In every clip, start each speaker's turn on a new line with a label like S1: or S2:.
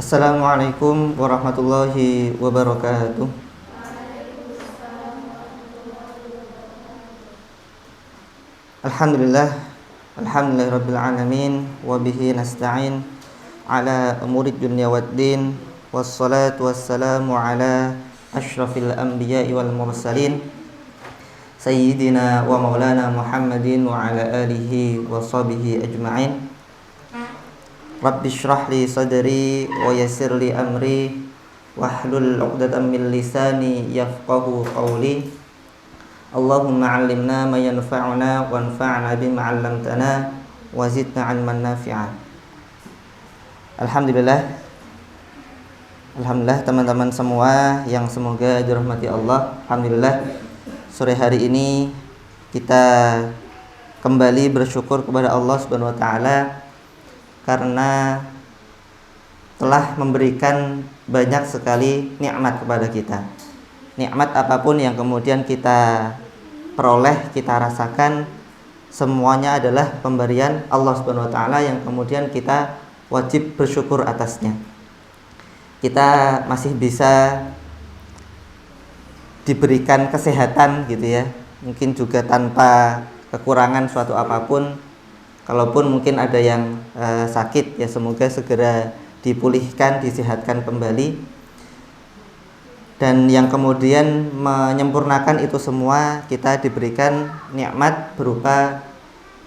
S1: Assalamualaikum warahmatullahi wabarakatuh. Alhamdulillah, alhamdulillahirabbil alamin wa bihi nasta'in ala umuri dunya waddin wassalatu wassalamu ala asyrafil anbiya'i wal mursalin sayyidina wa maulana Muhammadin wa ala alihi wa sahbihi ajma'in. Rabbi shrah li sadri wa yassir li amri wahlul 'uqdatam min lisani yafqahu qawli. Allahumma 'allimna ma yanfa'una wanfa'na bima 'allamtana wa zidna 'ilman nafi'a. Alhamdulillah teman-teman semua yang semoga dirahmati Allah. Alhamdulillah sore hari ini kita kembali bersyukur kepada Allah Subhanahu wa taala karena telah memberikan banyak sekali nikmat kepada kita. Nikmat apapun yang kemudian kita peroleh, kita rasakan, semuanya adalah pemberian Allah Subhanahu wa taala yang kemudian kita wajib bersyukur atasnya. Kita masih bisa diberikan kesehatan gitu ya. Mungkin juga tanpa kekurangan suatu apapun. Kalaupun mungkin ada yang sakit, ya semoga segera dipulihkan, disehatkan kembali. Dan yang kemudian menyempurnakan itu semua, kita diberikan nikmat berupa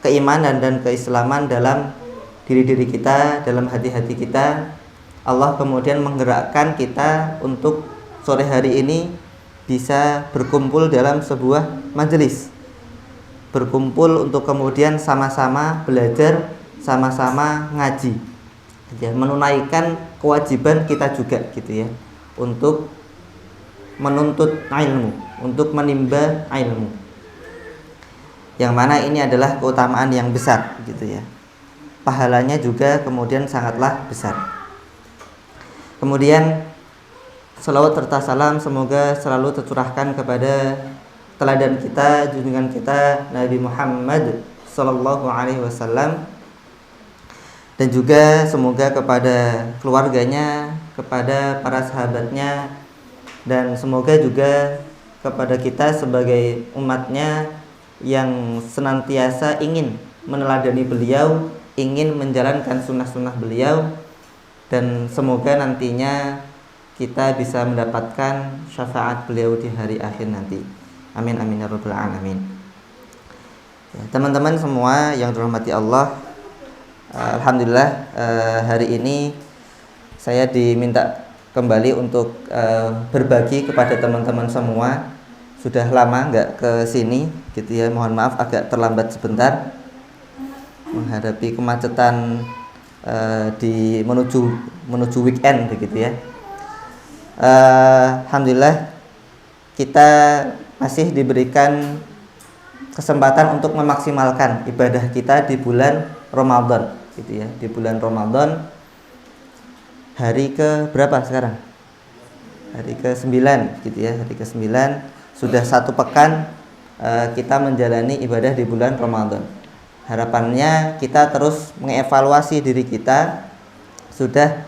S1: keimanan dan keislaman dalam diri-diri kita, dalam hati-hati kita. Allah kemudian menggerakkan kita untuk sore hari ini bisa berkumpul dalam sebuah majelis, berkumpul untuk kemudian sama-sama belajar, sama-sama ngaji, ya, menunaikan kewajiban kita juga gitu ya, untuk menuntut ilmu, untuk menimba ilmu, yang mana ini adalah keutamaan yang besar gitu ya. Pahalanya juga kemudian sangatlah besar. Kemudian salawat serta salam semoga selalu tercurahkan kepada teladan kita, junjungan kita Nabi Muhammad sallallahu alaihi wasallam, dan juga semoga kepada keluarganya, kepada para sahabatnya, dan semoga juga kepada kita sebagai umatnya yang senantiasa ingin meneladani beliau, ingin menjalankan sunnah-sunnah beliau, dan semoga nantinya kita bisa mendapatkan syafaat beliau di hari akhir nanti. Amin amin ya rabbal alamin. Ya, teman-teman semua yang dirahmati Allah, alhamdulillah hari ini saya diminta kembali untuk berbagi kepada teman-teman semua. Sudah lama nggak ke sini gitu ya. Mohon maaf agak terlambat sebentar menghadapi kemacetan di menuju weekend begitu ya. Alhamdulillah kita masih diberikan kesempatan untuk memaksimalkan ibadah kita di bulan Ramadan gitu ya. Di bulan Ramadan hari ke berapa sekarang? Hari ke-9 gitu ya. Hari ke-9 sudah 1 pekan kita menjalani ibadah di bulan Ramadan. Harapannya kita terus mengevaluasi diri kita, sudah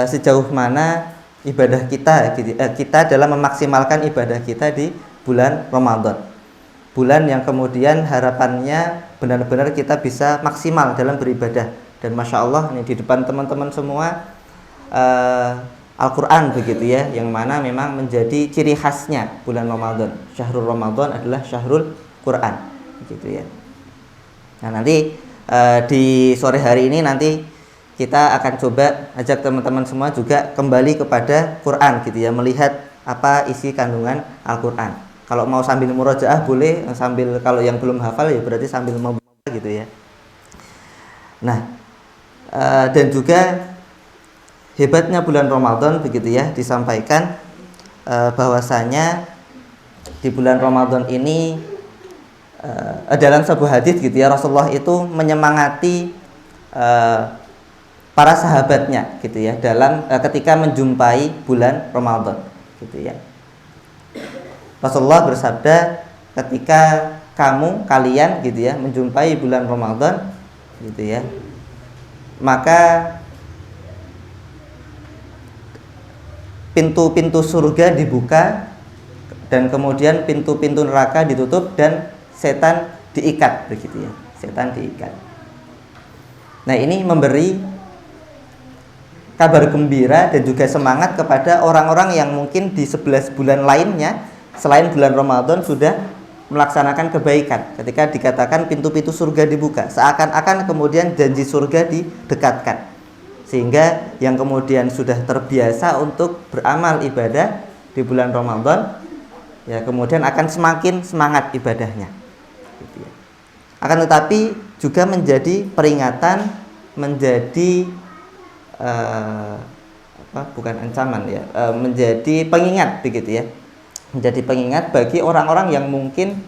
S1: sejauh mana ibadah kita kita dalam memaksimalkan ibadah kita di bulan Ramadan. Bulan yang kemudian harapannya benar-benar kita bisa maksimal dalam beribadah. Dan Masya Allah ini di depan teman-teman semua Al-Quran begitu ya, yang mana memang menjadi ciri khasnya bulan Ramadan. Syahrul Ramadan adalah syahrul Quran begitu ya. Nah nanti di sore hari ini nanti kita akan coba ajak teman-teman semua juga kembali kepada Quran gitu ya, melihat apa isi kandungan Al-Quran. Kalau mau sambil murojaah boleh, sambil kalau yang belum hafal ya berarti sambil membaca gitu ya. Nah dan juga hebatnya bulan Ramadan begitu ya, disampaikan bahwasanya di bulan Ramadan ini dalam sebuah hadis gitu ya, Rasulullah itu menyemangati para sahabatnya gitu ya dalam ketika menjumpai bulan Ramadan gitu ya. Rasulullah bersabda, ketika kalian gitu ya menjumpai bulan Ramadan gitu ya, maka pintu-pintu surga dibuka dan kemudian pintu-pintu neraka ditutup dan setan diikat, begitu ya. Setan diikat. Nah, ini memberi kabar gembira dan juga semangat kepada orang-orang yang mungkin di 11 bulan lainnya selain bulan Ramadan sudah melaksanakan kebaikan. Ketika dikatakan pintu-pintu surga dibuka, seakan-akan kemudian janji surga didekatkan, sehingga yang kemudian sudah terbiasa untuk beramal ibadah di bulan Ramadan, ya kemudian akan semakin semangat ibadahnya, gitu ya. Akan tetapi juga menjadi peringatan, menjadi bukan ancaman ya, menjadi pengingat, begitu ya. Menjadi pengingat bagi orang-orang yang mungkin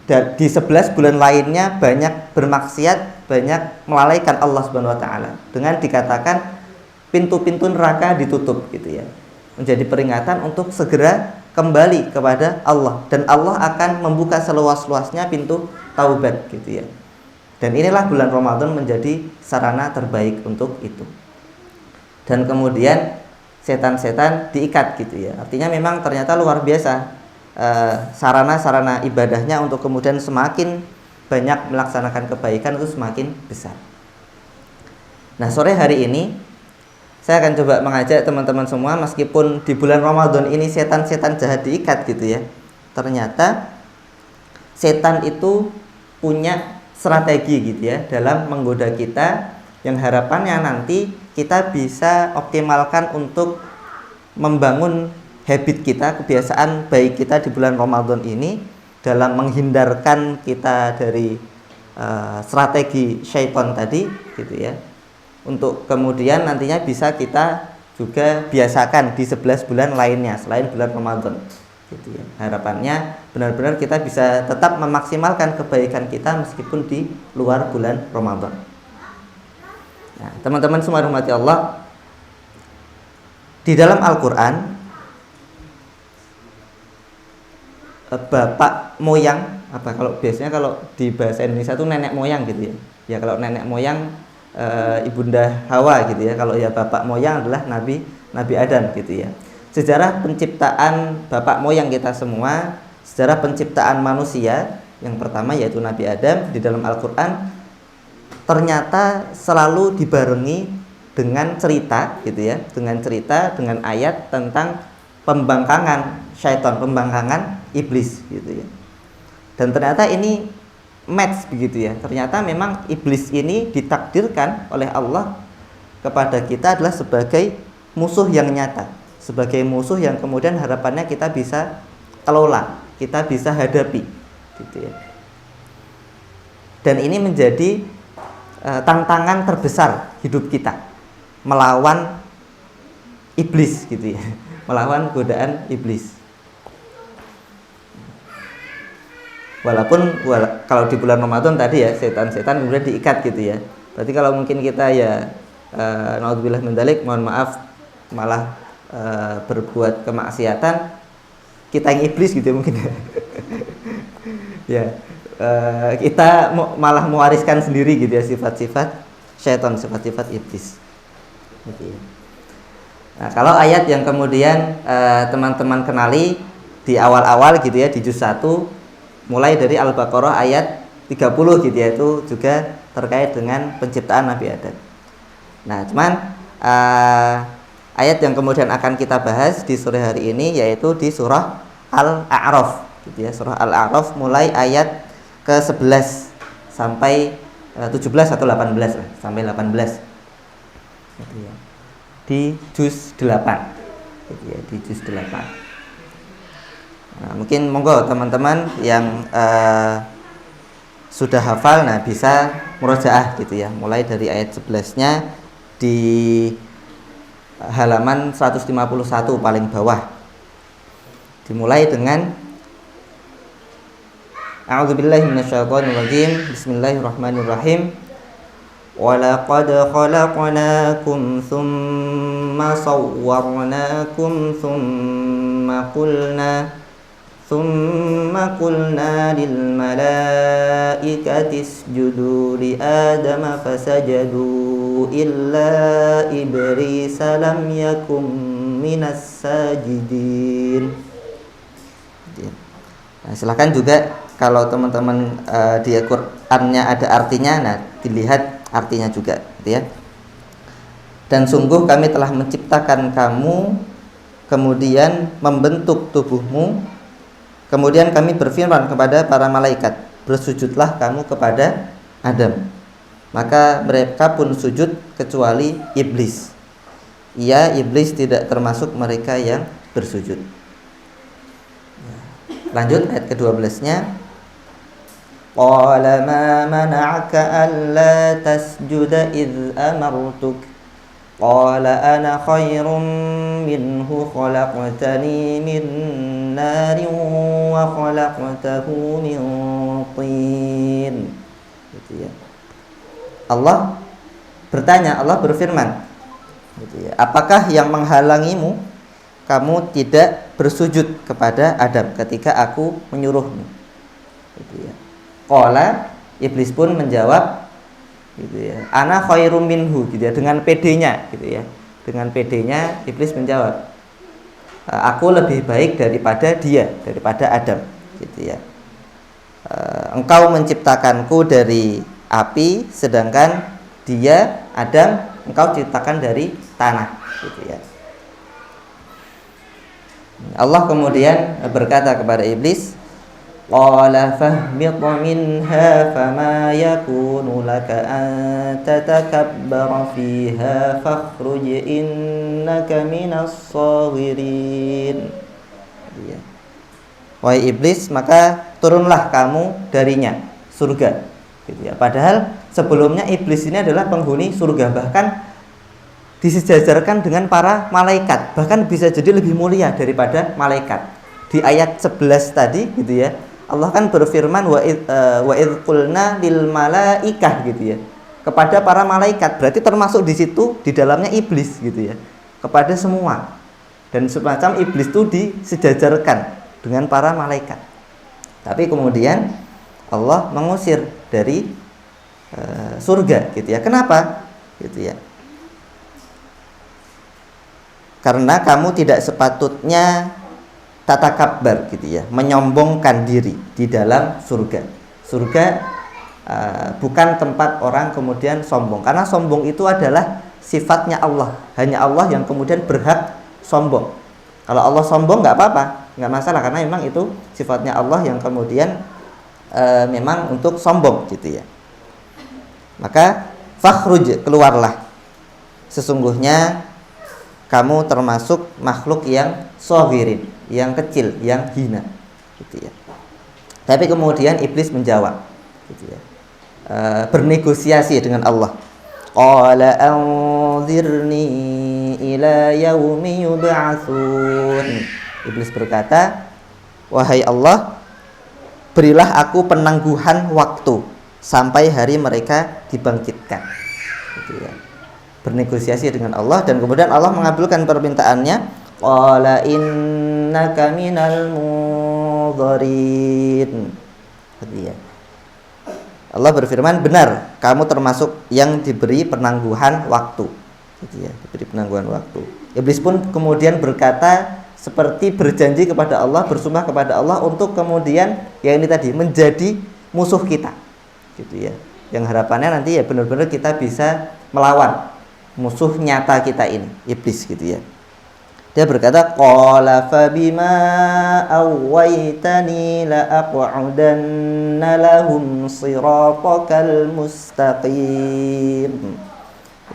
S1: di 11 bulan lainnya banyak bermaksiat, banyak melalaikan Allah Subhanahu wa taala. Dengan dikatakan pintu-pintu neraka ditutup, gitu ya. Menjadi peringatan untuk segera kembali kepada Allah, dan Allah akan membuka seluas-luasnya pintu taubat, gitu ya. Dan inilah bulan Ramadan menjadi sarana terbaik untuk itu. Dan kemudian setan-setan diikat, gitu ya. Artinya memang ternyata luar biasa sarana-sarana ibadahnya untuk kemudian semakin banyak melaksanakan kebaikan itu semakin besar. Nah, sore hari ini saya akan coba mengajak teman-teman semua, meskipun di bulan Ramadan ini setan-setan jahat diikat, gitu ya. Ternyata setan itu punya strategi, gitu ya, dalam menggoda kita, yang harapannya nanti kita bisa optimalkan untuk membangun habit kita, kebiasaan baik kita di bulan Ramadan ini, dalam menghindarkan kita dari strategi syaitan tadi, gitu ya. Untuk kemudian nantinya bisa kita juga biasakan di 11 bulan lainnya selain bulan Ramadan, gitu ya. Harapannya benar-benar kita bisa tetap memaksimalkan kebaikan kita meskipun di luar bulan Ramadan. Nah, teman-teman semua rahmati Allah, di dalam Al-Quran bapak moyang, kalau biasanya kalau di bahasa Indonesia itu nenek moyang, gitu ya. Ya kalau nenek moyang ibunda Hawa, gitu ya. Kalau ya bapak moyang adalah Nabi Adam, gitu ya. Sejarah penciptaan bapak moyang kita semua, sejarah penciptaan manusia yang pertama yaitu Nabi Adam di dalam Al-Quran ternyata selalu dibarengi dengan cerita, gitu ya, dengan ayat tentang pembangkangan syaitan, pembangkangan iblis, gitu ya. Dan ternyata ini match, begitu ya. Ternyata memang iblis ini ditakdirkan oleh Allah kepada kita adalah sebagai musuh yang nyata, sebagai musuh yang kemudian harapannya kita bisa kelola, kita bisa hadapi, gitu ya. Dan ini menjadi tantangan terbesar hidup kita, melawan iblis, gitu ya, melawan godaan iblis. Walaupun kalau di bulan Ramadan tadi ya setan-setan kemudian diikat, gitu ya. Berarti kalau mungkin kita ya naudzubillah min dzalik, mohon maaf, malah berbuat kemaksiatan, kita yang iblis, gitu ya, mungkin ya. Ya, kita malah mewariskan sendiri, gitu ya, sifat-sifat syaitan, sifat-sifat iblis, gitu ya. Nah, kalau ayat yang kemudian teman-teman kenali di awal-awal, gitu ya, di juz 1 mulai dari Al-Baqarah ayat 30, gitu ya, itu juga terkait dengan penciptaan Nabi Adam. Nah, cuman ayat yang kemudian akan kita bahas di sore hari ini yaitu di surah Al-A'raf, gitu ya, surah Al-A'raf mulai ayat ke-11 sampai 17 atau 18 lah, sampai 18, gitu ya. Di juz 8, gitu ya, di juz 8. Nah, mungkin monggo teman-teman yang sudah hafal, nah bisa murojaah, gitu ya, mulai dari ayat 11-nya di halaman 151 paling bawah. Dimulai dengan A'udzubillahi minasyaitonir rajim. Bismillahirrahmanirrahim. Walaqad khalaqnakum tsumma sawwarnakum tsumma qulna lil malaikati isjudu li adama fasajadu illa iblisa lam yakum minas sajidin. Nah, silahkan juga kalau teman-teman di Qur'annya ada artinya, nah dilihat artinya juga, gitu ya. Dan sungguh kami telah menciptakan kamu, kemudian membentuk tubuhmu, kemudian kami berfirman kepada para malaikat, bersujudlah kamu kepada Adam. Maka mereka pun sujud kecuali iblis. Ia, iblis, tidak termasuk mereka yang bersujud. Lanjut ayat ke-12-nya. Qala ma mana'aka alla tasjuda idh amartuk. Qala ana khairum minhu khalaqtani min narin wa khalaqtahu min tin. Gitu ya. Allah bertanya, Allah berfirman, gitu ya, apakah yang menghalangimu kamu tidak bersujud kepada Adam ketika aku menyuruhmu? Gitu ya. Qala, iblis pun menjawab, gitu ya, ana khairum minhu, gitu ya, dengan PD-nya, gitu ya. Dengan PD-nya iblis menjawab, aku lebih baik daripada dia, daripada Adam, gitu ya. Engkau menciptakanku dari api, sedangkan dia, Adam, engkau ciptakan dari tanah, gitu ya. Allah kemudian berkata kepada iblis, qala fahbit minha fama yakunu laka an tatakabbara fiha fakhruj innaka minas sawirin. Wahai iblis, maka turunlah kamu darinya, surga, gitu ya. Padahal sebelumnya iblis ini adalah penghuni surga, bahkan disejajarkan dengan para malaikat, bahkan bisa jadi lebih mulia daripada malaikat. Di ayat 11 tadi, gitu ya, Allah kan berfirman wa idz qulna lil malaikah, gitu ya, kepada para malaikat, berarti termasuk di situ di dalamnya iblis, gitu ya, kepada semua. Dan semacam iblis itu disejajarkan dengan para malaikat. Tapi kemudian Allah mengusir dari surga, gitu ya. Kenapa? Gitu ya. Karena kamu tidak sepatutnya tatakabbar, gitu ya, menyombongkan diri di dalam surga. Surga bukan tempat orang kemudian sombong, karena sombong itu adalah sifatnya Allah. Hanya Allah yang kemudian berhak sombong. Kalau Allah sombong nggak apa-apa, nggak masalah, karena memang itu sifatnya Allah yang kemudian memang untuk sombong, gitu ya. Maka fakhruj, keluarlah, sesungguhnya kamu termasuk makhluk yang shagirin, yang kecil, yang hina, gitu ya. Tapi kemudian iblis menjawab, gitu ya, bernegosiasi dengan Allah. Qala anzirni ila yaumi yub'atsun. Iblis berkata, wahai Allah, berilah aku penangguhan waktu sampai hari mereka dibangkitkan, gitu ya. Bernegosiasi dengan Allah, dan kemudian Allah mengabulkan permintaannya. Qala innaka minal mundharin. Ya. Allah berfirman, benar, kamu termasuk yang diberi penangguhan waktu, gitu ya, diberi penangguhan waktu. Iblis pun kemudian berkata, seperti berjanji kepada Allah, bersumpah kepada Allah untuk kemudian ya ini tadi menjadi musuh kita, gitu ya. Yang harapannya nanti ya benar-benar kita bisa melawan musuh nyata kita ini, iblis, gitu ya. Dia berkata, qala fabima awaitani la aq'udanna lahum siratakal mustaqim,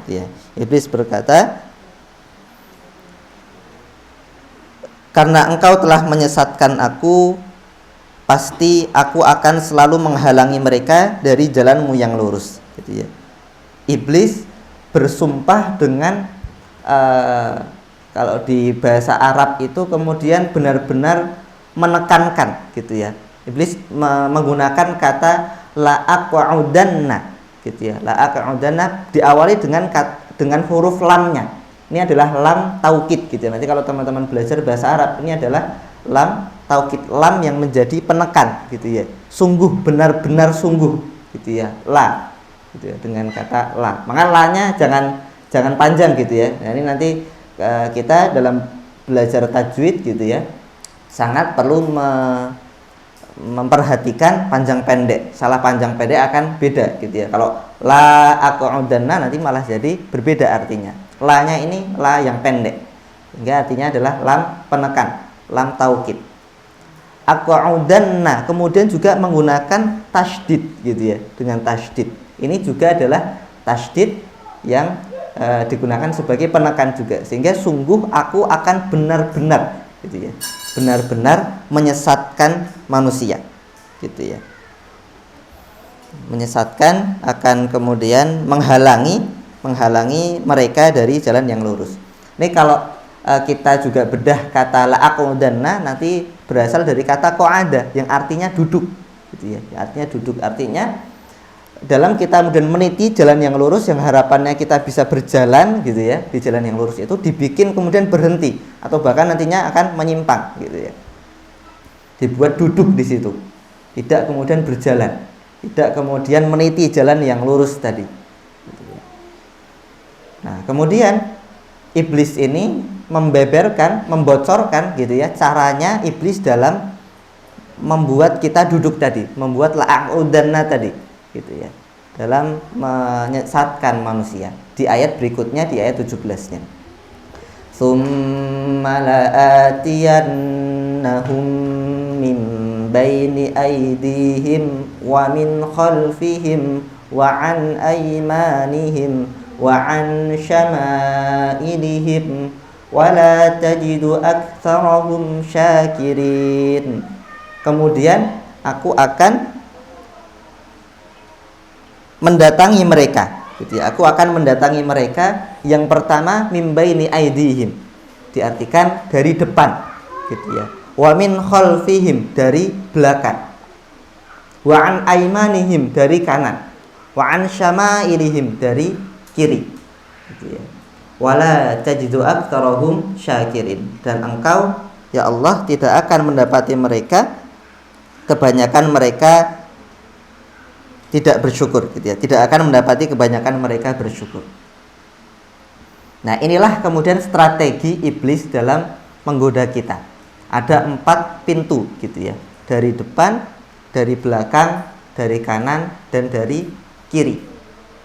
S1: gitu ya. Iblis berkata, karena engkau telah menyesatkan aku, pasti aku akan selalu menghalangi mereka dari jalanmu yang lurus, gitu ya. Iblis bersumpah dengan kalau di bahasa Arab itu kemudian benar-benar menekankan, gitu ya. Iblis menggunakan kata la aq'udanna, gitu ya. La aq'udanna diawali dengan huruf lamnya. Ini adalah lam taukid, gitu ya. Nanti kalau teman-teman belajar bahasa Arab, ini adalah lam taukid, lam yang menjadi penekan, gitu ya. Sungguh, benar-benar sungguh, gitu ya. La, gitu ya, dengan kata la. Maka la-nya jangan panjang, gitu ya. Nah, ini nanti kita dalam belajar tajwid gitu ya, sangat perlu memperhatikan panjang pendek. Salah panjang pendek akan beda gitu ya. Kalau la aqudanna nanti malah jadi berbeda artinya. La-nya ini la yang pendek, sehingga artinya adalah lam penekan, lam taukid. Aqudanna kemudian juga menggunakan tasydid gitu ya, dengan tasydid. Ini juga adalah tasydid yang digunakan sebagai penekan juga, sehingga sungguh aku akan benar-benar gitu ya, benar-benar menyesatkan manusia gitu ya, menyesatkan, akan kemudian menghalangi mereka dari jalan yang lurus. Ini kalau kita juga bedah kata la aqudanna nanti berasal dari kata qa'ada yang artinya duduk gitu ya, artinya duduk, artinya dalam kita kemudian meniti jalan yang lurus, yang harapannya kita bisa berjalan gitu ya, di jalan yang lurus itu dibikin kemudian berhenti atau bahkan nantinya akan menyimpang gitu ya, dibuat duduk di situ, tidak kemudian berjalan, tidak kemudian meniti jalan yang lurus tadi gitu ya. Nah kemudian iblis ini membeberkan, membocorkan gitu ya, caranya iblis dalam membuat kita duduk tadi, membuat la'udanna tadi gitu ya, dalam menyesatkan manusia. Di ayat berikutnya, di ayat 17-nya, tsumma la'atiyannahum min baini aydihim wa min khalfihim wa an aymanihim wa an syama'ilihim wa la tajidu aktsarahum syakirin. Kemudian aku akan mendatangi mereka gitu ya. Aku akan mendatangi mereka, yang pertama mimbaini aidihim, diartikan dari depan gitu ya, wa min khalfihim, dari belakang, wa an aimanihim, dari kanan, wa an syama'ilihim, dari kiri gitu ya. Wala tajidu aktsarahum syakirin, dan engkau ya Allah tidak akan mendapati mereka, kebanyakan mereka tidak bersyukur gitu ya, tidak akan mendapati kebanyakan mereka bersyukur. Nah inilah kemudian strategi iblis dalam menggoda kita. Ada 4 pintu gitu ya, dari depan, dari belakang, dari kanan, dan dari kiri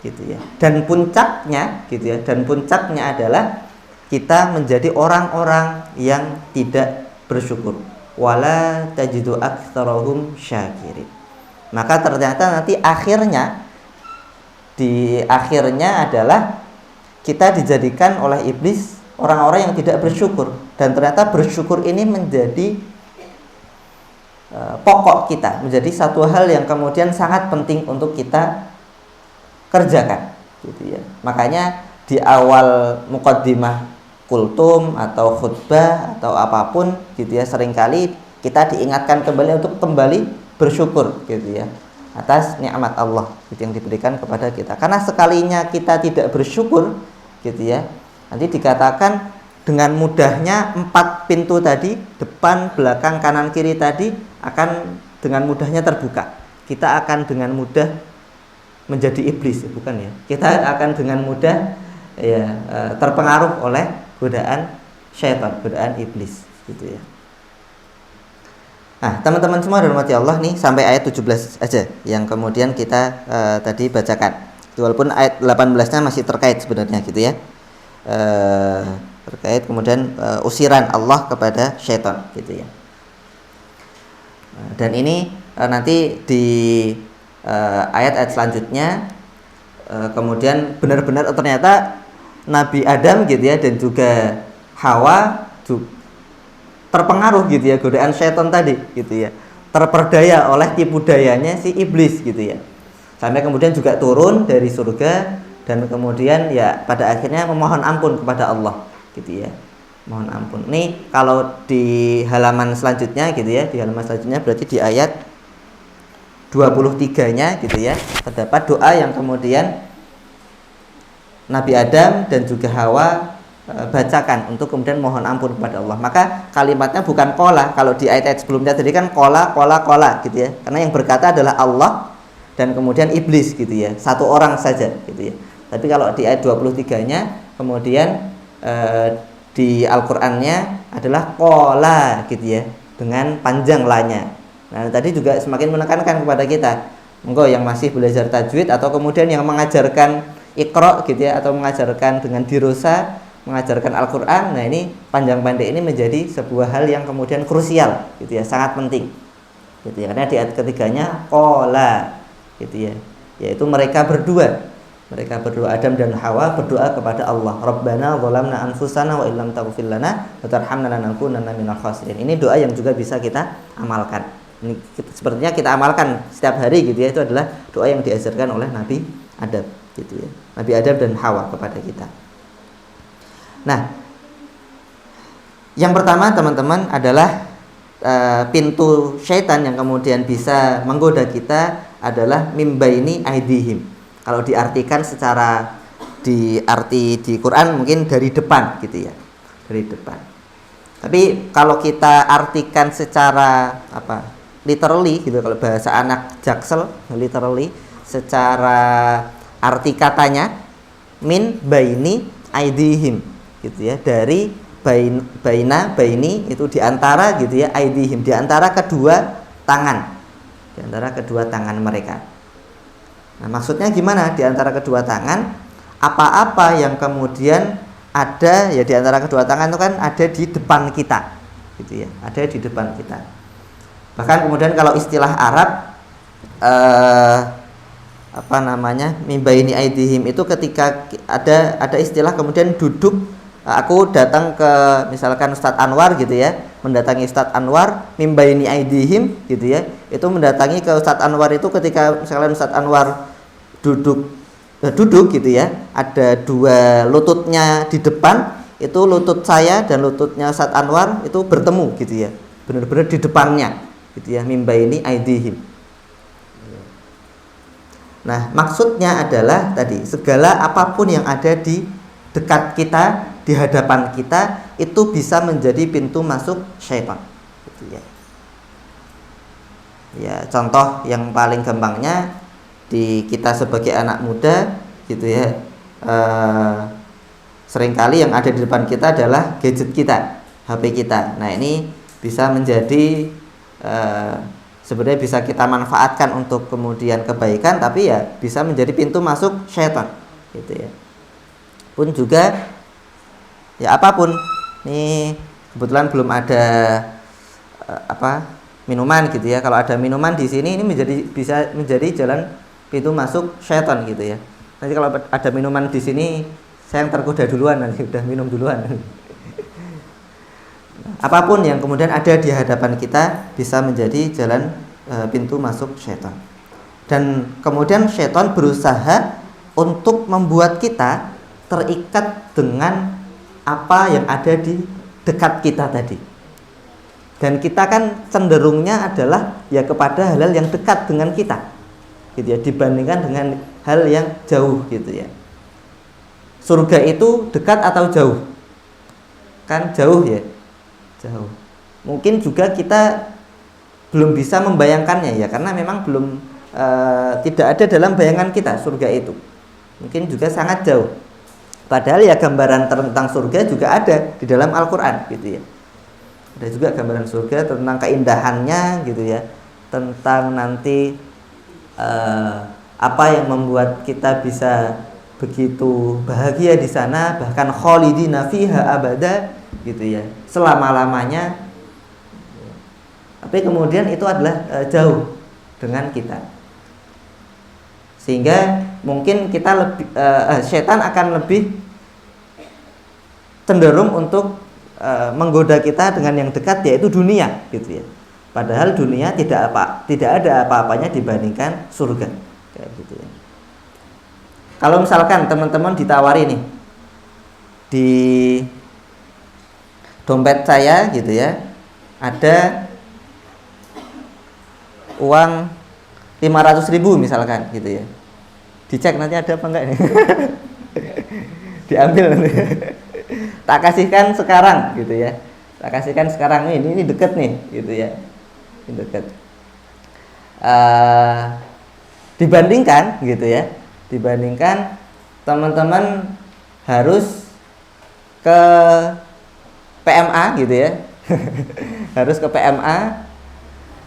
S1: gitu ya. Dan puncaknya gitu ya, dan puncaknya adalah kita menjadi orang-orang yang tidak bersyukur. Wala tajidu aktsarahum syakirin. Maka ternyata nanti di akhirnya adalah kita dijadikan oleh iblis orang-orang yang tidak bersyukur, dan ternyata bersyukur ini menjadi pokok kita, menjadi satu hal yang kemudian sangat penting untuk kita kerjakan gitu ya. Makanya di awal muqaddimah kultum atau khutbah atau apapun gitu ya, seringkali kita diingatkan kembali untuk kembali bersyukur gitu ya, atas nikmat Allah gitu yang diberikan kepada kita. Karena sekalinya kita tidak bersyukur gitu ya, nanti dikatakan dengan mudahnya 4 pintu tadi, depan, belakang, kanan, kiri tadi akan dengan mudahnya terbuka. Kita akan dengan mudah menjadi iblis, bukan ya? Kita akan dengan mudah ya terpengaruh oleh godaan syaitan, godaan iblis gitu ya. Nah, teman-teman semua dirahmati Allah, nih sampai ayat 17 aja yang kemudian kita tadi bacakan. Walaupun ayat 18-nya masih terkait sebenarnya gitu ya. Terkait kemudian usiran Allah kepada syaitan gitu ya. Dan ini nanti di ayat-ayat selanjutnya kemudian benar-benar ternyata Nabi Adam gitu ya, dan juga Hawa terpengaruh gitu ya, godaan syaitan tadi gitu ya, terperdaya oleh tipu dayanya si iblis gitu ya, sampai kemudian juga turun dari surga, dan kemudian ya pada akhirnya memohon ampun kepada Allah gitu ya, mohon ampun. Nih kalau di halaman selanjutnya gitu ya, di halaman selanjutnya berarti di ayat 23-nya gitu ya, terdapat doa yang kemudian Nabi Adam dan juga Hawa bacakan untuk kemudian mohon ampun kepada Allah. Maka kalimatnya bukan kola, kalau di ayat-ayat sebelumnya tadi kan kola gitu ya, karena yang berkata adalah Allah dan kemudian iblis gitu ya, satu orang saja gitu ya. Tapi kalau di ayat 23-nya kemudian di Al-Qur'annya adalah qala gitu ya, dengan panjang lanya. Nah, tadi juga semakin menekankan kepada kita, engkau yang masih belajar tajwid atau kemudian yang mengajarkan Iqra gitu ya, atau mengajarkan dengan dirosa, mengajarkan Al-Qur'an. Nah, ini panjang pendek ini menjadi sebuah hal yang kemudian krusial gitu ya, sangat penting. Gitu ya, karena di ayat ketiganya qala gitu ya, yaitu mereka berdua Adam dan Hawa berdoa kepada Allah, Rabbana zalamna anfusana wa illam taghfir lana wa tarhamna lanakunanna minal khasirin. Ini doa yang juga bisa kita amalkan. Ini sepertinya kita amalkan setiap hari gitu ya. Itu adalah doa yang diajarkan oleh Nabi Adam gitu ya. Nabi Adam dan Hawa kepada kita. Nah, yang pertama teman-teman adalah pintu syaitan yang kemudian bisa menggoda kita adalah mimbaini aidihim. Kalau diartikan secara di Quran mungkin dari depan gitu ya, dari depan. Tapi kalau kita artikan secara literally gitu, kalau bahasa anak Jaksel, literally secara arti katanya min baini aidihim gitu ya, dari baini itu diantara gitu ya, aidihim diantara kedua tangan mereka. Nah, maksudnya gimana? Di antara kedua tangan, apa-apa yang kemudian ada ya di antara kedua tangan itu kan ada di depan kita, gitu ya, ada di depan kita. Bahkan kemudian kalau istilah Arab, mimbaini aidihim itu ketika ada istilah kemudian duduk. Aku datang ke misalkan Ustadz Anwar gitu ya, mendatangi Ustadz Anwar, mimbaini aidihim gitu ya, itu mendatangi ke Ustadz Anwar itu ketika misalkan Ustadz Anwar duduk gitu ya, ada dua lututnya di depan, itu lutut saya dan lututnya Ustadz Anwar itu bertemu gitu ya, benar-benar di depannya gitu ya, mimbaini aidihim. Nah, maksudnya adalah tadi segala apapun yang ada di dekat kita, di hadapan kita, itu bisa menjadi pintu masuk syaitan gitu ya. Ya, contoh yang paling gampangnya di kita sebagai anak muda gitu ya, seringkali yang ada di depan kita adalah gadget kita, HP kita. Nah, ini bisa menjadi sebenarnya bisa kita manfaatkan untuk kemudian kebaikan, tapi ya bisa menjadi pintu masuk syaitan gitu ya. Pun juga ya apapun, nih kebetulan belum ada minuman gitu ya. Kalau ada minuman di sini, ini bisa menjadi jalan pintu masuk syaitan gitu ya. Nanti kalau ada minuman di sini, saya yang tergoda duluan, nanti udah minum duluan. Apapun yang kemudian ada di hadapan kita bisa menjadi jalan pintu masuk syaitan. Dan kemudian syaitan berusaha untuk membuat kita terikat dengan apa yang ada di dekat kita tadi. Dan kita kan cenderungnya adalah ya kepada hal-hal yang dekat dengan kita gitu ya, dibandingkan dengan hal yang jauh gitu ya. Surga itu dekat atau jauh? Kan jauh ya, jauh. Mungkin juga kita belum bisa membayangkannya ya, karena memang belum tidak ada dalam bayangan kita surga itu. Mungkin juga sangat jauh. Padahal ya gambaran tentang surga juga ada di dalam Al-Quran gitu ya. Ada juga gambaran surga tentang keindahannya gitu ya, tentang nanti apa yang membuat kita bisa begitu bahagia di sana, bahkan khalidina fiha abada gitu ya, selama-lamanya. Tapi kemudian itu adalah jauh dengan kita, sehingga mungkin kita lebih setan akan lebih cenderung untuk menggoda kita dengan yang dekat, yaitu dunia gitu ya. Padahal dunia tidak ada apa-apanya dibandingkan surga kayak gitu ya. Kalau misalkan teman-teman ditawari nih, di dompet saya gitu ya, ada uang 500.000 misalkan gitu ya, dicek nanti ada apa enggak nih. Diambil nanti. Tak kasihkan sekarang gitu ya, tak kasihkan sekarang, ini deket nih gitu ya, ini deket. Dibandingkan gitu ya, dibandingkan teman-teman harus ke PMA gitu ya. Harus ke PMA.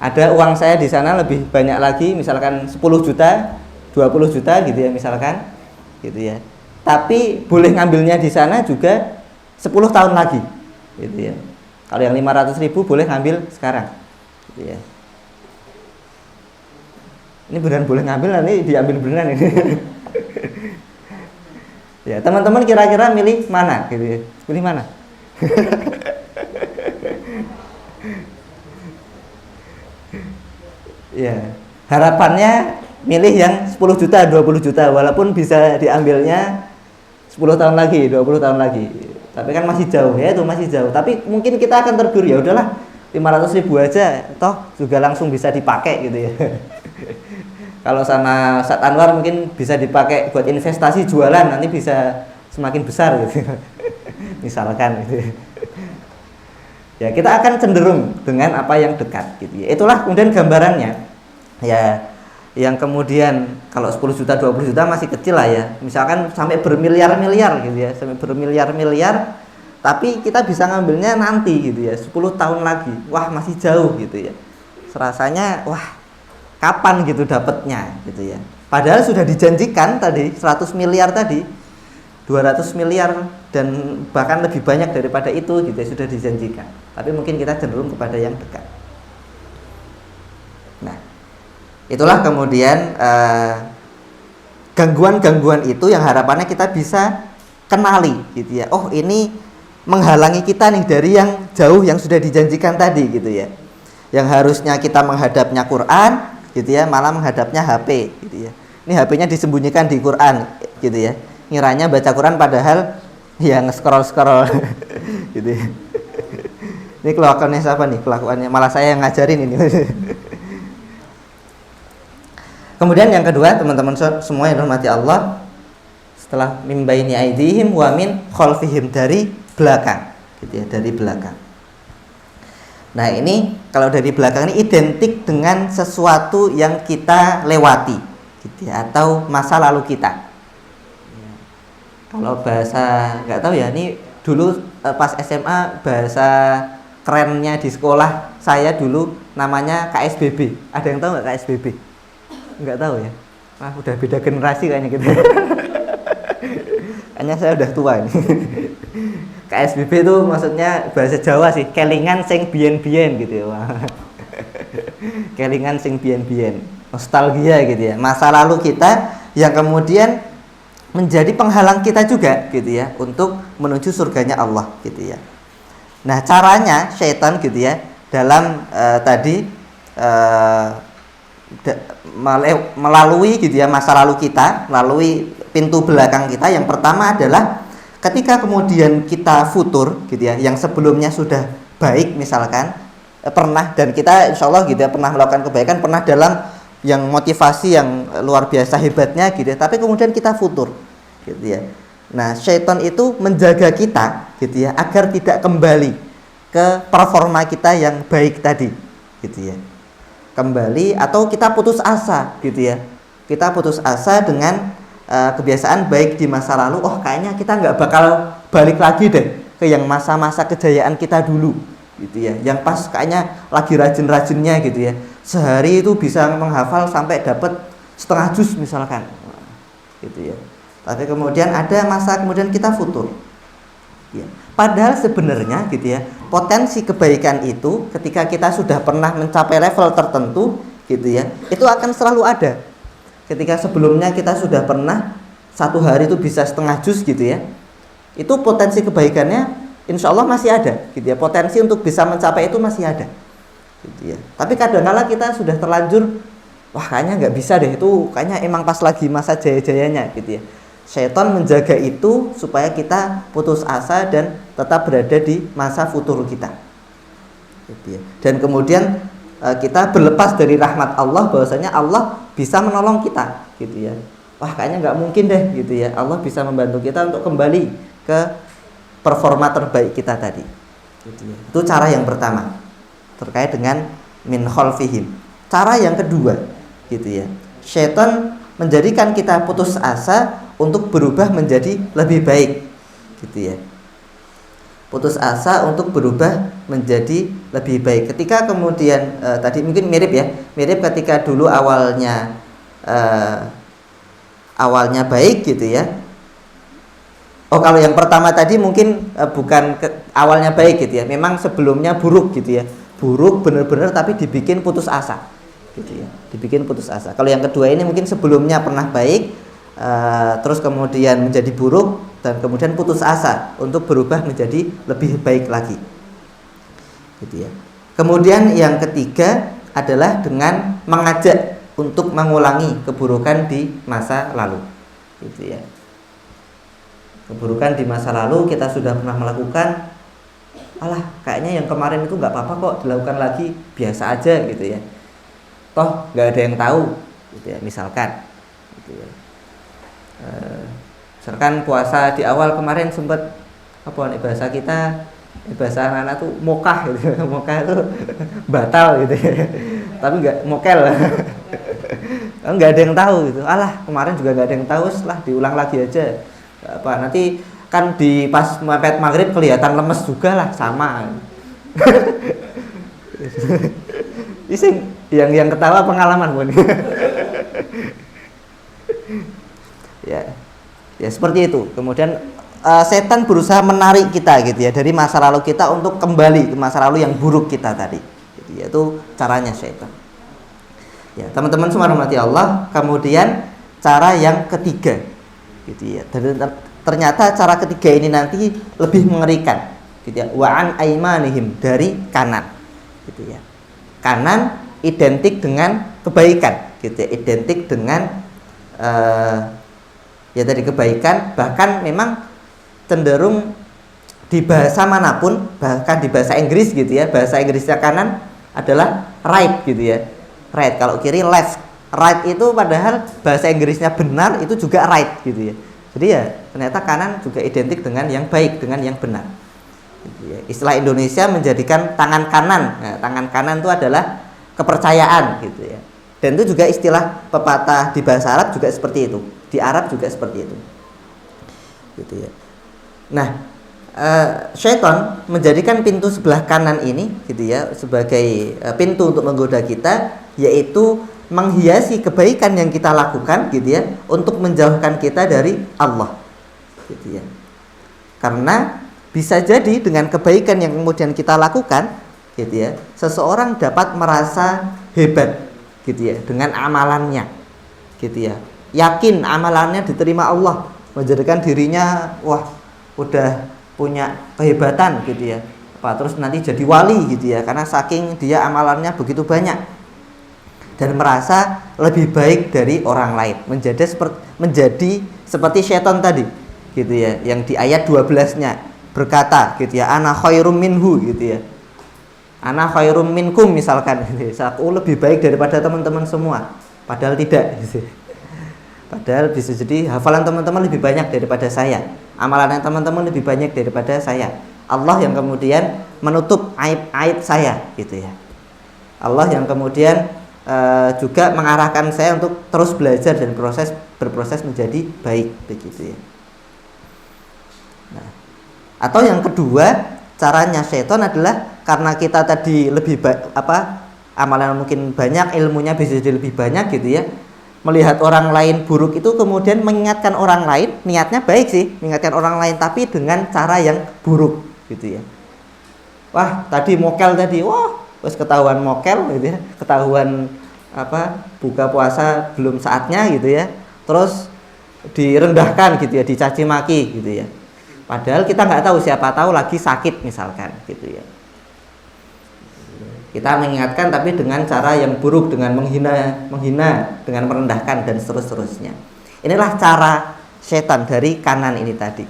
S1: Ada uang saya di sana lebih banyak lagi, misalkan 10 juta, 20 juta gitu ya misalkan. Gitu ya. Tapi boleh ngambilnya di sana juga 10 tahun lagi. Gitu ya. Kalau yang 500.000 boleh ngambil sekarang. Gitu ya. Ini beneran boleh ngambil, nanti diambil beneran ini. Ya, teman-teman kira-kira milih mana gitu ya? Pilih mana? Ya, harapannya milih yang 10 juta, 20 juta walaupun bisa diambilnya 10 tahun lagi, 20 tahun lagi. Tapi kan masih jauh ya, itu masih jauh. Tapi mungkin kita akan tergiur, ya udahlah 500.000 aja, toh juga langsung bisa dipakai gitu ya. Kalau sama Ustaz Anwar mungkin bisa dipakai buat investasi jualan, nanti bisa semakin besar gitu. Misalkan gitu. Ya, kita akan cenderung dengan apa yang dekat gitu ya. Itulah kemudian gambarannya. Ya, yang kemudian kalau 10 juta, 20 juta masih kecil lah ya. Misalkan sampai bermiliar-miliar gitu ya, sampai bermiliar-miliar, tapi kita bisa ngambilnya nanti gitu ya, 10 tahun lagi. Wah, masih jauh gitu ya. Serasanya wah, kapan gitu dapatnya gitu ya. Padahal sudah dijanjikan tadi 100 miliar tadi, 200 miliar dan bahkan lebih banyak daripada itu gitu ya, sudah dijanjikan. Tapi mungkin kita cenderung kepada yang dekat. Nah, itulah kemudian gangguan-gangguan itu yang harapannya kita bisa kenali gitu ya. Oh, ini menghalangi kita nih dari yang jauh yang sudah dijanjikan tadi gitu ya. Yang harusnya kita menghadapnya Quran gitu ya, malah menghadapnya HP gitu ya. Ini HP-nya disembunyikan di Quran gitu ya. Ngiranya baca Quran padahal ya nge-scroll gitu ya. Ini kelakuannya siapa nih? Kelakuannya malah saya yang ngajarin ini. Kemudian yang kedua, teman-teman semua yang dirahmati Allah, setelah min baini aidihim wa min khalfihim, dari belakang gitu ya, dari belakang. Nah, ini kalau dari belakang ini identik dengan sesuatu yang kita lewati gitu ya, atau masa lalu kita. Kalau bahasa nggak tahu ya, ini dulu pas SMA bahasa kerennya di sekolah saya dulu namanya KSBB. Ada yang tahu nggak KSBB? Nggak tahu ya. Wah, udah beda generasi kayaknya gitu. Kayaknya saya udah tua ini. KSBB itu maksudnya bahasa Jawa sih, kelingan sing biyen-biyen gitu ya. Kelingan sing biyen-biyen, nostalgia gitu ya, masa lalu kita yang kemudian menjadi penghalang kita juga gitu ya untuk menuju surganya Allah gitu ya. Nah, caranya syaitan gitu ya dalam melalui gitu ya masa lalu kita, melalui pintu belakang kita, yang pertama adalah ketika kemudian kita futur gitu ya, yang sebelumnya sudah baik misalkan pernah, dan kita insya Allah gitu ya pernah melakukan kebaikan, pernah dalam yang motivasi yang luar biasa hebatnya gitu ya, tapi kemudian kita futur gitu ya. Nah, syaitan itu menjaga kita gitu ya agar tidak kembali ke performa kita yang baik tadi gitu ya, kembali atau kita putus asa gitu ya, kita putus asa dengan kebiasaan baik di masa lalu. Oh, kayaknya kita nggak bakal balik lagi deh ke yang masa-masa kejayaan kita dulu gitu ya, yang pas kayaknya lagi rajin-rajinnya gitu ya, sehari itu bisa menghafal sampai dapat setengah juz misalkan gitu ya. Tapi kemudian ada masa kemudian kita futur ya. Padahal sebenarnya gitu ya, potensi kebaikan itu ketika kita sudah pernah mencapai level tertentu gitu ya, itu akan selalu ada. Ketika sebelumnya kita sudah pernah satu hari itu bisa setengah juz gitu ya, itu potensi kebaikannya insya Allah masih ada gitu ya, potensi untuk bisa mencapai itu masih ada gitu ya. Tapi kadang-kala kita sudah terlanjur, wah kayaknya nggak bisa deh, itu kayaknya emang pas lagi masa jaya-jayanya gitu ya. Syaitan menjaga itu supaya kita putus asa dan tetap berada di masa futur kita gitu ya. Dan kemudian kita berlepas dari rahmat Allah, bahwasanya Allah bisa menolong kita gitu ya. Wah kayaknya nggak mungkin deh gitu ya, Allah bisa membantu kita untuk kembali ke performa terbaik kita tadi gitu ya. Itu cara yang pertama terkait dengan min khalfihim. Cara yang kedua gitu ya, syaitan menjadikan kita putus asa untuk berubah menjadi lebih baik gitu ya. putus asa untuk berubah menjadi lebih baik. Ketika kemudian tadi mungkin mirip ketika dulu awalnya baik gitu ya. Oh, kalau yang pertama tadi mungkin bukan awalnya baik gitu ya. Memang sebelumnya buruk gitu ya. Buruk benar-benar tapi dibikin putus asa gitu ya. Dibikin putus asa. Kalau yang kedua ini mungkin sebelumnya pernah baik, terus kemudian menjadi buruk dan kemudian putus asa untuk berubah menjadi lebih baik lagi gitu ya. Kemudian yang ketiga adalah dengan mengajak untuk mengulangi keburukan di masa lalu gitu ya. Keburukan di masa lalu kita sudah pernah melakukan, alah kayaknya yang kemarin itu nggak apa-apa kok dilakukan lagi, biasa aja gitu ya, toh nggak ada yang tahu gitu ya, misalkan gitu ya. Misalkan puasa di awal kemarin sempat bahasa anak-anak tuh mokah gitu. Mokah itu batal gitu ya. Tapi nggak mokel nggak ada yang tahu gitu, alah kemarin juga nggak ada yang tahu, lah diulang lagi aja nanti kan di pas mepet maghrib kelihatan lemes juga lah, sama. Iseng yang ketawa pengalaman pun. Ya seperti itu. Kemudian setan berusaha menarik kita gitu ya dari masa lalu kita untuk kembali ke masa lalu yang buruk kita tadi gitu ya. Itu caranya setan ya, teman-teman semua rahmati Allah. Kemudian cara yang ketiga gitu ya, dan ternyata cara ketiga ini nanti lebih mengerikan gitu ya. Wa'an aimanihim, dari kanan gitu ya. Kanan identik dengan kebaikan gitu ya, identik dengan ya tadi kebaikan. Bahkan memang cenderung di bahasa manapun, bahkan di bahasa Inggris gitu ya, bahasa Inggrisnya kanan adalah right gitu ya, right. Kalau kiri left. Right itu padahal bahasa Inggrisnya benar itu juga right gitu ya. Jadi ya ternyata kanan juga identik dengan yang baik, dengan yang benar gitu ya. Istilah Indonesia menjadikan tangan kanan. Nah, tangan kanan itu adalah kepercayaan gitu ya. Dan itu juga istilah pepatah di bahasa Arab juga seperti itu. Di Arab juga seperti itu gitu ya. Nah, syaitan menjadikan pintu sebelah kanan ini gitu ya sebagai pintu untuk menggoda kita, yaitu menghiasi kebaikan yang kita lakukan gitu ya, untuk menjauhkan kita dari Allah gitu ya. Karena bisa jadi dengan kebaikan yang kemudian kita lakukan gitu ya, seseorang dapat merasa hebat gitu ya dengan amalannya gitu ya, yakin amalannya diterima Allah, menjadikan dirinya wah udah punya kehebatan gitu ya, terus nanti jadi wali gitu ya, karena saking dia amalannya begitu banyak, dan merasa lebih baik dari orang lain, menjadi seperti syaitan tadi gitu ya, yang di ayat 12-nya berkata gitu ya, ana khairum minhu gitu ya, ana khairum minkum misalkan gitu ya, aku lebih baik daripada teman-teman semua, padahal tidak gitu. Padahal bisa jadi hafalan teman-teman lebih banyak daripada saya, amalan teman-teman lebih banyak daripada saya. Allah yang kemudian menutup aib-aib saya gitu ya. Allah yang kemudian juga mengarahkan saya untuk terus belajar dan berproses menjadi baik begitu ya. Nah, atau yang kedua caranya syaitan adalah karena kita tadi lebih amalan mungkin banyak, ilmunya bisa jadi lebih banyak gitu ya, melihat orang lain buruk itu kemudian mengingatkan orang lain, niatnya baik sih, mengingatkan orang lain tapi dengan cara yang buruk gitu ya. Wah tadi mokel tadi, wah terus ketahuan mokel gitu ya, ketahuan buka puasa belum saatnya gitu ya, terus direndahkan gitu ya, dicaci maki gitu ya, padahal kita nggak tahu, siapa tahu lagi sakit misalkan gitu ya. Kita mengingatkan tapi dengan cara yang buruk, dengan menghina, dengan merendahkan dan seterusnya. Inilah cara setan dari kanan ini tadi,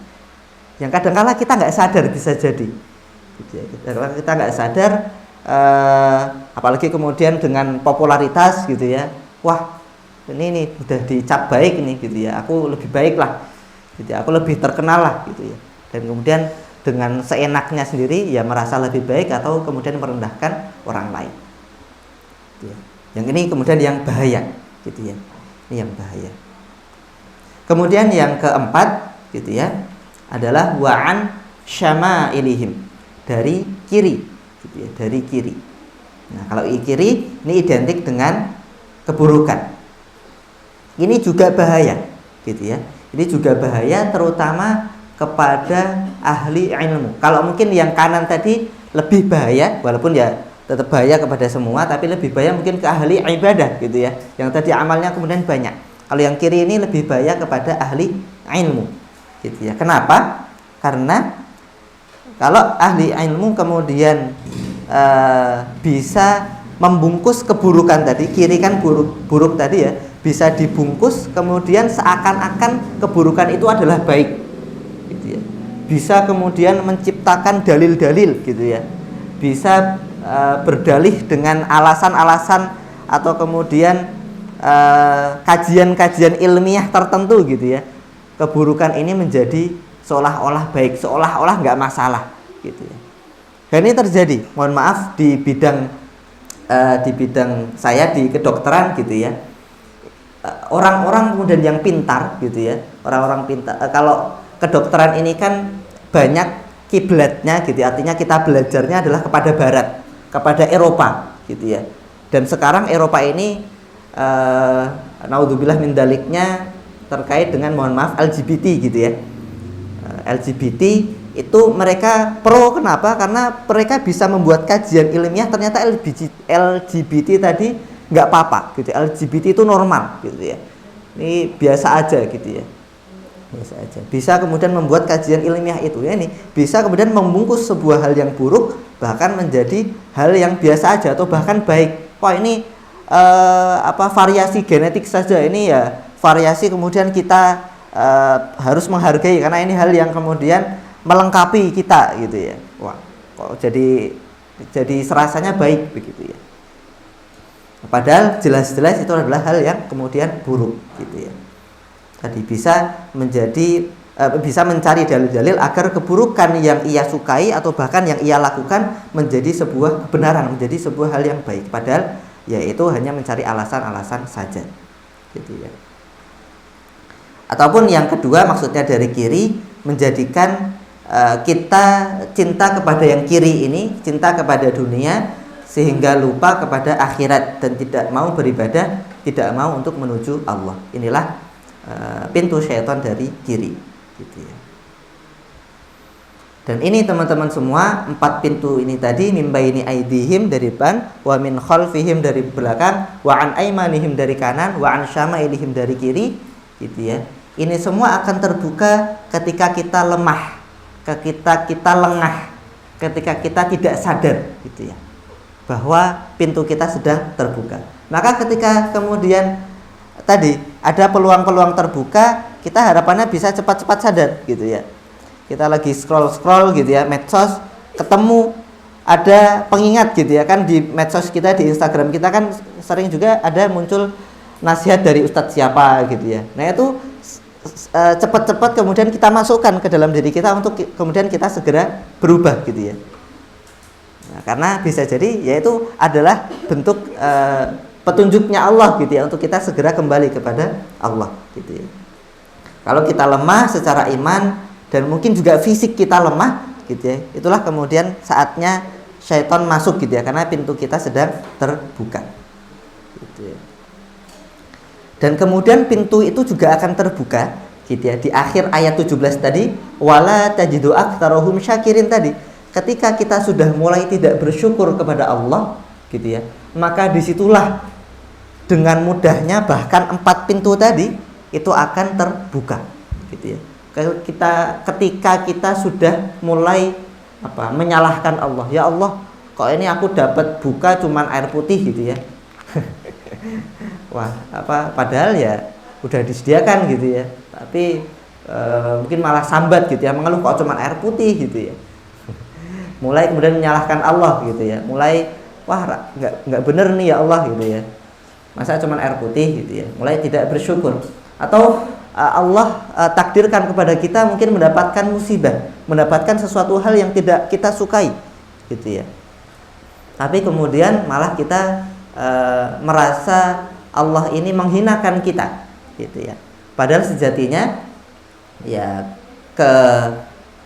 S1: yang kadang-kala kita nggak sadar bisa jadi gitu ya. Kita nggak sadar, apalagi kemudian dengan popularitas gitu ya, wah ini udah dicap baik nih gitu ya, aku lebih baik lah gitu ya, aku lebih terkenal lah gitu ya, dan kemudian dengan seenaknya sendiri ya merasa lebih baik atau kemudian merendahkan orang lain gitu ya. Yang ini kemudian yang bahaya gitu ya, ini yang bahaya. Kemudian yang keempat gitu ya adalah wa'an syama'ilihim, dari kiri gitu ya, dari kiri. Nah, kalau kiri ini identik dengan keburukan. Ini juga bahaya gitu ya. Ini juga bahaya terutama kepada ahli ilmu. Kalau mungkin yang kanan tadi lebih bahaya, walaupun ya tetap bahaya kepada semua, tapi lebih bahaya mungkin ke ahli ibadah gitu ya, yang tadi amalnya kemudian banyak. Kalau yang kiri ini lebih bahaya kepada ahli ilmu gitu ya. Kenapa? Karena kalau ahli ilmu kemudian bisa membungkus keburukan tadi, kiri kan buruk tadi ya, bisa dibungkus kemudian seakan-akan keburukan itu adalah baik gitu ya. Bisa kemudian menciptakan dalil-dalil gitu ya, bisa berdalih dengan alasan-alasan atau kemudian kajian-kajian ilmiah tertentu gitu ya. Keburukan ini menjadi seolah-olah baik, seolah-olah nggak masalah gitu ya. Dan ini terjadi, mohon maaf, di bidang saya di kedokteran gitu ya. Orang-orang kemudian yang pintar gitu ya, orang-orang pintar. Kalau kedokteran ini kan banyak kiblatnya gitu, artinya kita belajarnya adalah kepada Barat, kepada Eropa gitu ya. Dan sekarang Eropa ini naudzubillah min daliknya terkait dengan, mohon maaf, LGBT gitu ya. LGBT itu mereka pro, kenapa? Karena mereka bisa membuat kajian ilmiah, ternyata LGBT tadi nggak apa-apa gitu. LGBT itu normal gitu ya. Ini biasa aja gitu ya. Biasa aja. Bisa kemudian membuat kajian ilmiah itu ya, ini bisa kemudian membungkus sebuah hal yang buruk bahkan menjadi hal yang biasa aja atau bahkan baik. Wah, ini variasi genetik saja, ini ya variasi, kemudian kita harus menghargai karena ini hal yang kemudian melengkapi kita gitu ya. Wah, kok jadi serasanya baik begitu ya. Padahal jelas-jelas itu adalah hal yang kemudian buruk gitu ya. Tadi bisa mencari dalil-dalil agar keburukan yang ia sukai atau bahkan yang ia lakukan menjadi sebuah kebenaran, menjadi sebuah hal yang baik. Padahal yaitu hanya mencari alasan-alasan saja gitu ya. Ataupun yang kedua, maksudnya dari kiri, menjadikan kita cinta kepada yang kiri ini, cinta kepada dunia, sehingga lupa kepada akhirat dan tidak mau beribadah, tidak mau untuk menuju Allah. Inilah pintu syaitan dari kiri gitu ya. Dan ini teman-teman semua, 4 pintu ini tadi, min baini aidihim dari depan, wa min khalfihim dari belakang, wa an aimanihim dari kanan, wa an syama'ilihim dari kiri gitu ya. Ini semua akan terbuka ketika kita lemah, ketika kita lengah, ketika kita tidak sadar gitu ya, bahwa pintu kita sedang terbuka. Maka ketika kemudian tadi ada peluang-peluang terbuka, kita harapannya bisa cepat-cepat sadar gitu ya. Kita lagi scroll gitu ya, medsos, ketemu ada pengingat gitu ya, kan di medsos kita, di Instagram kita kan sering juga ada muncul nasihat dari ustadz siapa gitu ya. Nah itu cepat-cepat kemudian kita masukkan ke dalam diri kita untuk kemudian kita segera berubah gitu ya. Nah, karena bisa jadi yaitu adalah bentuk petunjuknya Allah gitu ya, untuk kita segera kembali kepada Allah gitu ya. Kalau kita lemah secara iman dan mungkin juga fisik kita lemah gitu ya, itulah kemudian saatnya syaitan masuk gitu ya, karena pintu kita sedang terbuka gitu ya. Dan kemudian pintu itu juga akan terbuka gitu ya, di akhir ayat 17 tadi, wala tajidu aktsarahum syakirin tadi. Ketika kita sudah mulai tidak bersyukur kepada Allah gitu ya, maka disitulah dengan mudahnya bahkan 4 pintu tadi itu akan terbuka gitu ya. Ketika kita sudah mulai menyalahkan Allah, ya Allah, kok ini aku dapat buka cuman air putih gitu ya. Wah, padahal ya udah disediakan gitu ya, tapi mungkin malah sambat gitu ya, mengeluh kok cuma air putih gitu ya. Mulai kemudian menyalahkan Allah gitu ya, mulai wah nggak bener nih ya Allah gitu ya, masa cuma air putih gitu ya, mulai tidak bersyukur. Atau Allah takdirkan kepada kita mungkin mendapatkan musibah, mendapatkan sesuatu hal yang tidak kita sukai gitu ya, tapi kemudian malah kita merasa Allah ini menghinakan kita gitu ya. Padahal sejatinya ya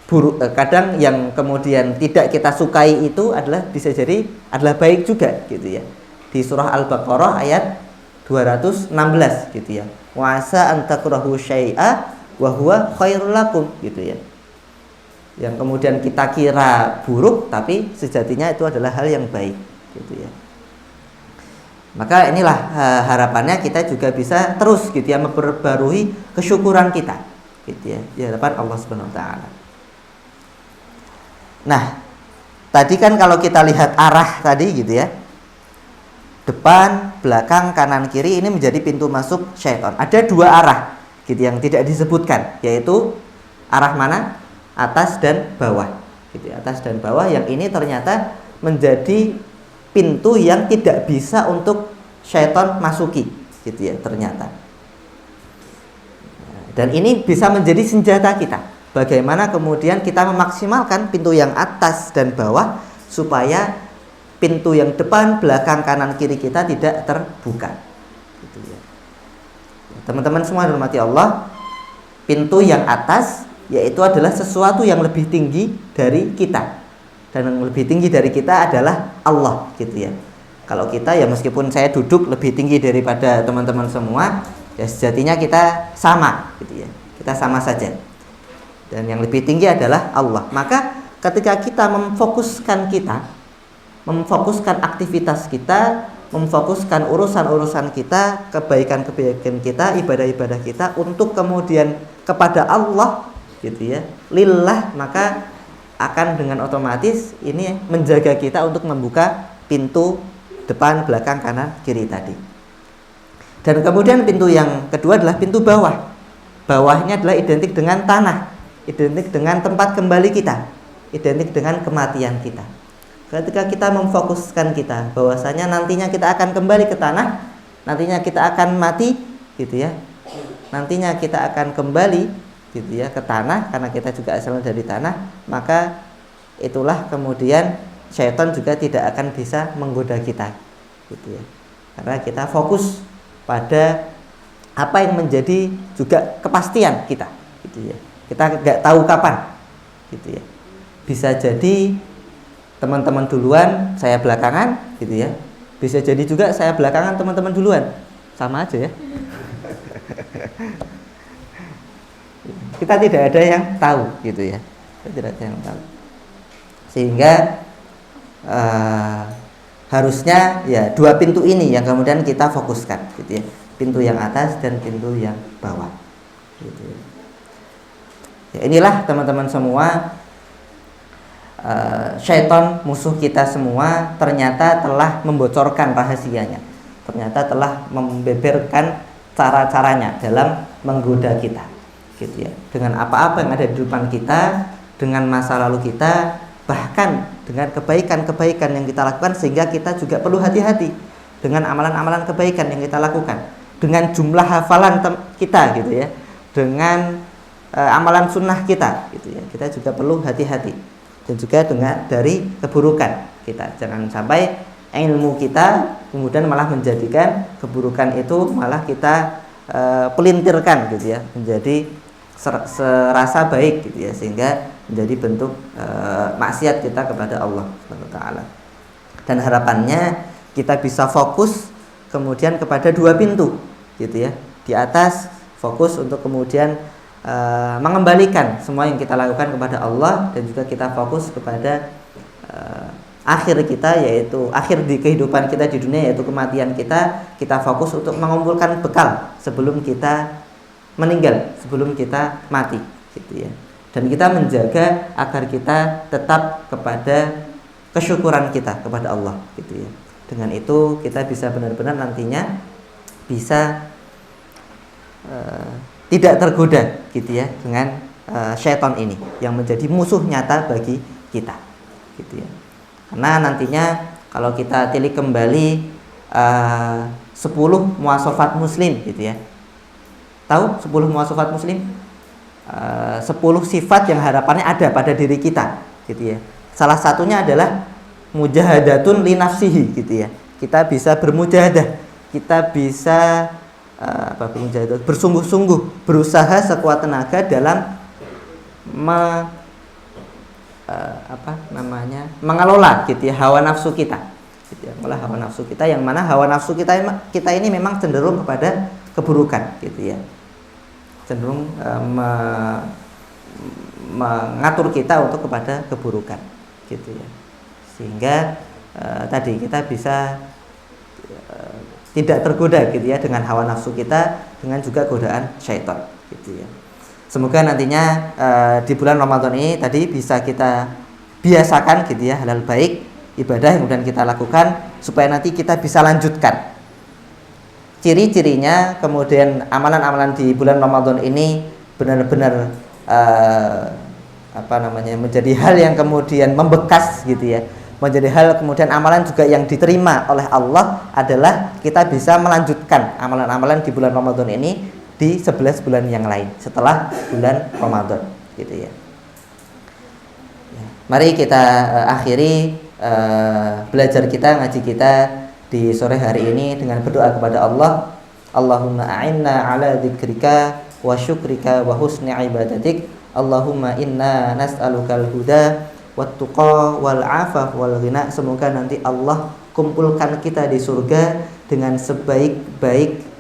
S1: buruk, kadang yang kemudian tidak kita sukai itu adalah bisa jadi adalah baik juga gitu ya. Di surah Al-Baqarah ayat 216 gitu ya. Wa asa an takrahu syai'a wa huwa khairul lakum gitu ya. Yang kemudian kita kira buruk tapi sejatinya itu adalah hal yang baik gitu ya. Maka inilah harapannya kita juga bisa terus gitu ya memperbarui kesyukuran kita gitu ya di hadapan Allah Subhanahu wa taala. Nah, tadi kan kalau kita lihat arah tadi gitu ya, depan, belakang, kanan, kiri ini menjadi pintu masuk syaitan. Ada dua arah gitu yang tidak disebutkan, yaitu arah mana? Atas dan bawah. Gitu, atas dan bawah yang ini ternyata menjadi pintu yang tidak bisa untuk syaitan masuki, gitu ya ternyata. Dan ini bisa menjadi senjata kita. Bagaimana kemudian kita memaksimalkan pintu yang atas dan bawah supaya pintu yang depan, belakang, kanan, kiri kita tidak terbuka. Gitu ya. Teman-teman semua hormati Allah, pintu yang atas yaitu adalah sesuatu yang lebih tinggi dari kita. Dan yang lebih tinggi dari kita adalah Allah, gitu ya. Kalau kita ya meskipun saya duduk lebih tinggi daripada teman-teman semua, ya sejatinya kita sama, gitu ya. Kita sama saja. Dan yang lebih tinggi adalah Allah. Maka ketika kita memfokuskan aktivitas kita, memfokuskan urusan-urusan kita, kebaikan-kebaikan kita, ibadah-ibadah kita untuk kemudian kepada Allah, gitu ya, lillah, maka akan dengan otomatis ini menjaga kita untuk membuka pintu depan, belakang, kanan, kiri tadi. Dan kemudian pintu yang kedua adalah pintu bawah. Bawahnya adalah identik dengan tanah, identik dengan tempat kembali kita, identik dengan kematian kita. Ketika kita memfokuskan kita bahwasanya nantinya kita akan kembali ke tanah, nantinya kita akan mati, gitu ya. Nantinya kita akan kembali, gitu ya, ke tanah karena kita juga asalnya dari tanah, maka itulah kemudian syaitan juga tidak akan bisa menggoda kita, gitu ya. Karena kita fokus pada apa yang menjadi juga kepastian kita, gitu ya. Kita nggak tahu kapan, gitu ya. Bisa jadi teman-teman duluan, saya belakangan, gitu ya. Bisa jadi juga saya belakangan, teman-teman duluan, sama aja ya. Kita tidak ada yang tahu, gitu ya. Kita tidak ada yang tahu. Sehingga harusnya ya dua pintu ini yang kemudian kita fokuskan, gitu ya. Pintu yang atas dan pintu yang bawah, gitu ya. Ya, inilah teman-teman semua, syaitan musuh kita semua ternyata telah membocorkan rahasianya, ternyata telah membeberkan cara-caranya dalam menggoda kita, gitu ya. Dengan apa-apa yang ada di depan kita, dengan masa lalu kita, bahkan dengan kebaikan-kebaikan yang kita lakukan, sehingga kita juga perlu hati-hati dengan amalan-amalan kebaikan yang kita lakukan, dengan jumlah hafalan kita, gitu ya, dengan amalan sunnah kita, gitu ya. Kita juga perlu hati-hati, dan juga dengan dari keburukan kita. Jangan sampai ilmu kita kemudian malah menjadikan keburukan itu malah kita pelintirkan, gitu ya, menjadi serasa baik, gitu ya, sehingga menjadi bentuk maksiat kita kepada Allah Subhanahu wa taala. Dan harapannya kita bisa fokus kemudian kepada dua pintu, gitu ya. Di atas fokus untuk kemudian mengembalikan semua yang kita lakukan kepada Allah, dan juga kita fokus kepada akhir kita, yaitu akhir di kehidupan kita di dunia, yaitu kematian kita. Kita fokus untuk mengumpulkan bekal sebelum kita meninggal, sebelum kita mati, gitu ya. Dan kita menjaga agar kita tetap kepada kesyukuran kita kepada Allah, gitu ya. Dengan itu kita bisa benar-benar nantinya bisa tidak tergoda, gitu ya, dengan syaitan ini yang menjadi musuh nyata bagi kita, gitu ya. Karena nantinya kalau kita tilik kembali 10 muasofat muslim, gitu ya. Tahu 10 muasofat muslim? 10 sifat yang harapannya ada pada diri kita, gitu ya. Salah satunya adalah mujahadatun li nafsihi, gitu ya. Kita bisa bermujahadah, kita bisa bersungguh-sungguh, berusaha sekuat tenaga dalam mengelola gitu ya hawa nafsu kita gitu ya, mengelola hawa nafsu kita, yang mana hawa nafsu kita ini memang cenderung kepada keburukan gitu ya, cenderung mengatur kita untuk kepada keburukan gitu ya, sehingga tadi kita bisa tidak tergoda gitu ya dengan hawa nafsu kita, dengan juga godaan syaitan gitu ya. Semoga nantinya di bulan Ramadan ini tadi bisa kita biasakan gitu ya hal-hal baik, ibadah yang kemudian kita lakukan supaya nanti kita bisa lanjutkan. Ciri-cirinya kemudian amalan-amalan di bulan Ramadan ini benar-benar menjadi hal yang kemudian membekas gitu ya, menjadi hal kemudian amalan juga yang diterima oleh Allah adalah kita bisa melanjutkan amalan-amalan di bulan Ramadan ini di 11 bulan yang lain setelah bulan Ramadan gitu ya. Mari kita akhiri belajar kita, ngaji kita di sore hari ini dengan berdoa kepada Allah. Allahumma a'inna ala dzikrika wa syukrika wa husni ibadatik. Allahumma inna nas'alukal huda wat tuqa wal afaf wal ghina. Semoga nanti Allah kumpulkan kita di surga dengan sebaik-baik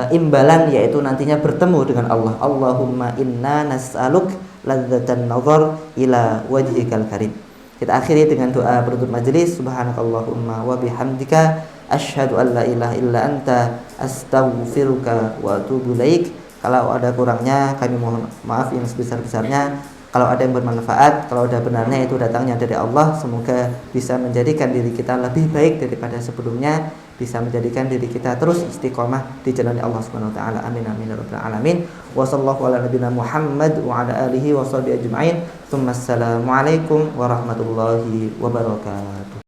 S1: imbalan, yaitu nantinya bertemu dengan Allah. Allahumma inna nas'aluk ladzatan nazar ila wajhikal karim. Kita akhiri dengan doa penutup majelis. Subhanakallahumma wa bihamdika asyhadu an la ilaha illa anta astaghfiruka wa atubu ilaik. Kalau ada kurangnya kami mohon maaf yang sebesar-besarnya. Kalau ada yang bermanfaat, kalau ada benarnya itu datangnya dari Allah. Semoga bisa menjadikan diri kita lebih baik daripada sebelumnya, bisa menjadikan diri kita terus istiqomah di jalan Allah Subhanahu wa taala. Amin amin ya rabbal alamin. Wa sallallahu ala nabiyina Muhammad wa ala alihi wa sahbihi ajmain. Assalamualaikum warahmatullahi wabarakatuh.